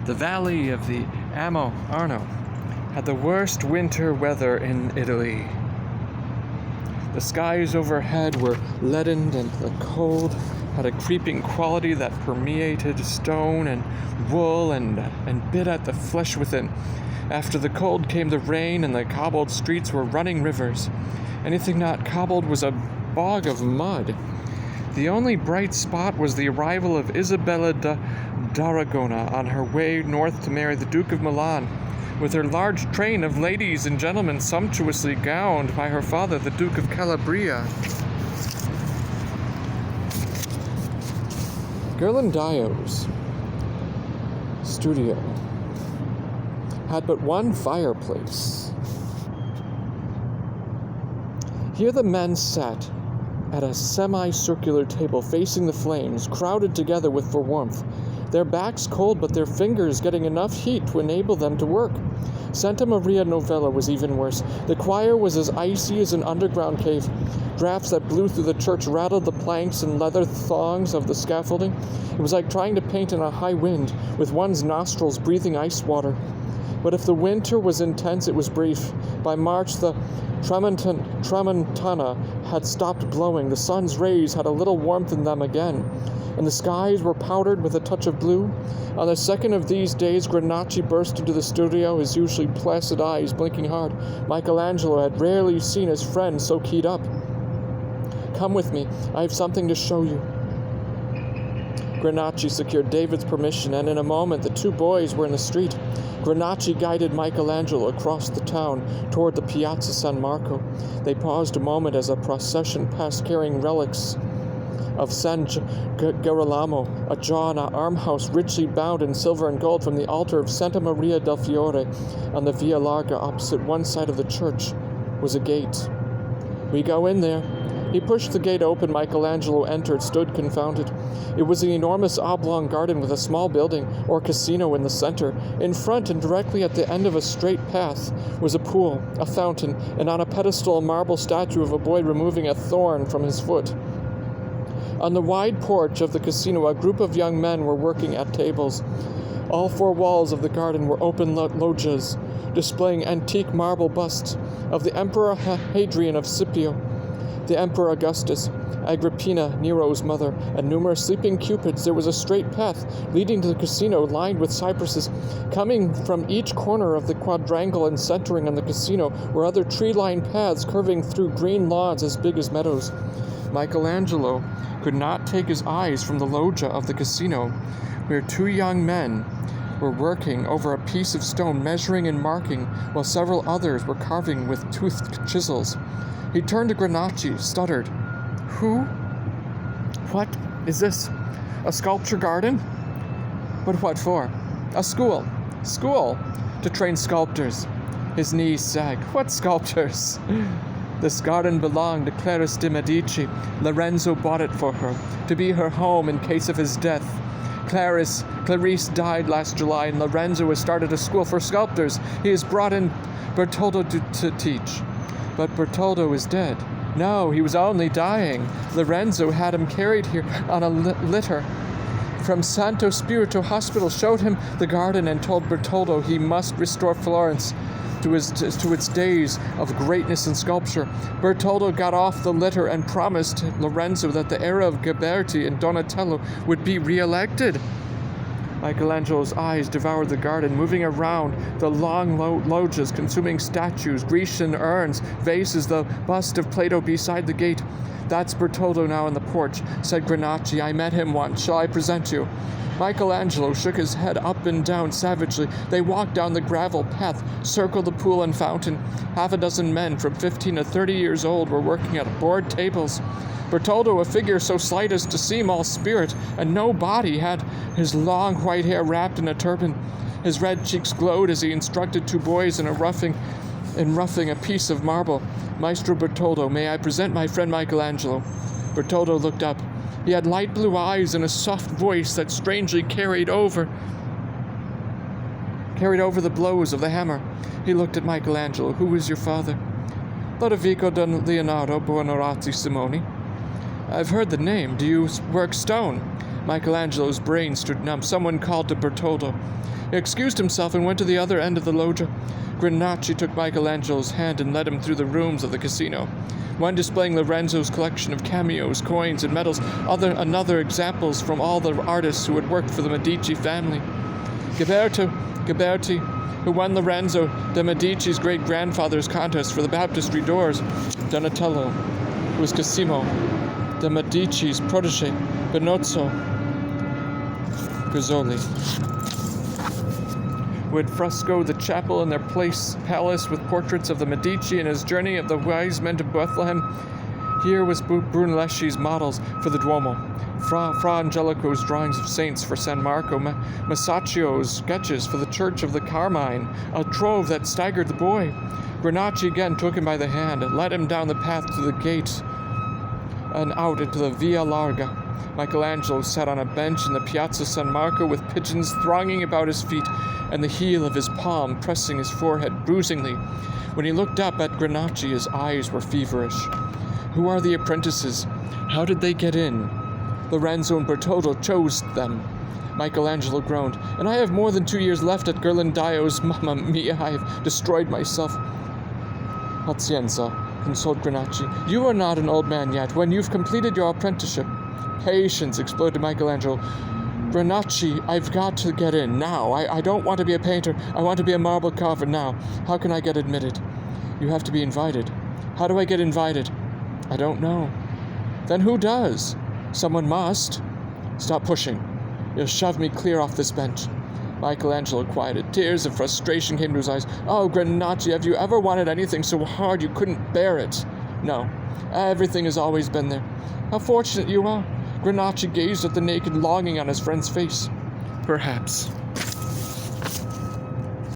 The valley of the Arno had the worst winter weather in Italy. The skies overhead were leadened, and the cold had a creeping quality that permeated stone and wool and bit at the flesh within. After the cold came the rain, and the cobbled streets were running rivers. Anything not cobbled was a bog of mud. The only bright spot was the arrival of Isabella d'Aragona on her way north to marry the Duke of Milan, with her large train of ladies and gentlemen sumptuously gowned by her father, the Duke of Calabria. Ghirlandaio's studio had but one fireplace. Here the men sat at a semicircular table facing the flames, crowded together for warmth, their backs cold but their fingers getting enough heat to enable them to work. Santa Maria Novella was even worse. The choir was as icy as an underground cave. Drafts that blew through the church rattled the planks and leather thongs of the scaffolding. It was like trying to paint in a high wind, with one's nostrils breathing ice water. But if the winter was intense, it was brief. By March, the Tramontana had stopped blowing. The sun's rays had a little warmth in them again, and the skies were powdered with a touch of blue. On the second of these days, Granacci burst into the studio, his usually placid eyes blinking hard. Michelangelo had rarely seen his friend so keyed up. "Come with me. I have something to show you." Granacci secured David's permission, and in a moment the two boys were in the street. Granacci guided Michelangelo across the town toward the Piazza San Marco. They paused a moment as a procession passed carrying relics of San Girolamo, a jaw and an armhouse richly bound in silver and gold from the altar of Santa Maria del Fiore. On the Via Larga opposite one side of the church was a gate. "We go in there." He pushed the gate open. Michelangelo entered, stood confounded. It was an enormous oblong garden with a small building, or casino, in the center. In front, and directly at the end of a straight path, was a pool, a fountain, and on a pedestal a marble statue of a boy removing a thorn from his foot. On the wide porch of the casino, a group of young men were working at tables. All four walls of the garden were open loggias, displaying antique marble busts of the Emperor Hadrian of Scipio, the Emperor Augustus, Agrippina, Nero's mother, and numerous sleeping cupids. There was a straight path leading to the casino lined with cypresses. Coming from each corner of the quadrangle and centering on the casino were other tree-lined paths curving through green lawns as big as meadows. Michelangelo could not take his eyes from the loggia of the casino, where two young men were working over a piece of stone, measuring and marking, while several others were carving with toothed chisels. He turned to Granacci, stuttered, "Who? What is this? A sculpture garden? But what for? A school. School? To train sculptors." His knees sagged. "What sculptors?" "This garden belonged to Clarice de Medici. Lorenzo bought it for her, to be her home in case of his death. Clarice died last July, and Lorenzo has started a school for sculptors. He has brought in Bertoldo to teach. But Bertoldo is dead. No, he was only dying. Lorenzo had him carried here on a litter from Santo Spirito Hospital, showed him the garden, and told Bertoldo he must restore Florence to its days of greatness in sculpture. Bertoldo got off the litter and promised Lorenzo that the era of Ghiberti and Donatello would be re-elected." Michelangelo's eyes devoured the garden, moving around the long loggias, consuming statues, Grecian urns, vases, the bust of Plato beside the gate. "That's Bertoldo now in the porch," said Granacci. "I met him once. Shall I present you?" Michelangelo shook his head up and down savagely. They walked down the gravel path, circled the pool and fountain. Half a dozen men from 15 to 30 years old were working at board tables. Bertoldo, a figure so slight as to seem all spirit and no body, had his long white hair wrapped in a turban. His red cheeks glowed as he instructed two boys in roughing a piece of marble. "Maestro Bertoldo, may I present my friend Michelangelo?" Bertoldo looked up. He had light blue eyes and a soft voice that strangely carried over the blows of the hammer. He looked at Michelangelo. "Who is your father?" "Lodovico don Leonardo Buonarroti Simoni." "I've heard the name. Do you work stone?" Michelangelo's brain stood numb. Someone called to Bertoldo. He excused himself and went to the other end of the loggia. Granacci took Michelangelo's hand and led him through the rooms of the casino. One displaying Lorenzo's collection of cameos, coins, and medals, another examples from all the artists who had worked for the Medici family. Ghiberti, who won Lorenzo de' Medici's great-grandfather's contest for the baptistry doors. Donatello, who was Cosimo de' Medici's protege. Benozzo, Gozzoli, who had frescoed the chapel in their palace with portraits of the Medici and his journey of the wise men to Bethlehem. Here was Brunelleschi's models for the Duomo, Fra Angelico's drawings of saints for San Marco, Masaccio's sketches for the Church of the Carmine, a trove that staggered the boy. Granacci again took him by the hand and led him down the path to the gate and out into the Via Larga. Michelangelo sat on a bench in the Piazza San Marco with pigeons thronging about his feet and the heel of his palm pressing his forehead bruisingly. When he looked up at Granacci, his eyes were feverish. Who are the apprentices? How did they get in? Lorenzo and Bertoldo chose them. Michelangelo groaned. And I have more than 2 years left at Ghirlandaio's. Mamma mia, I have destroyed myself. Pazienza, consoled Granacci. You are not an old man yet, when you've completed your apprenticeship. Patience, exploded Michelangelo. Granacci, I've got to get in, now. I don't want to be a painter. I want to be a marble carver now. How can I get admitted? You have to be invited. How do I get invited? I don't know. Then who does? Someone must. Stop pushing. You'll shove me clear off this bench. Michelangelo quieted. Tears of frustration came to his eyes. Oh, Granacci, have you ever wanted anything so hard you couldn't bear it? No. Everything has always been there. How fortunate you are. Granacci gazed at the naked longing on his friend's face. Perhaps.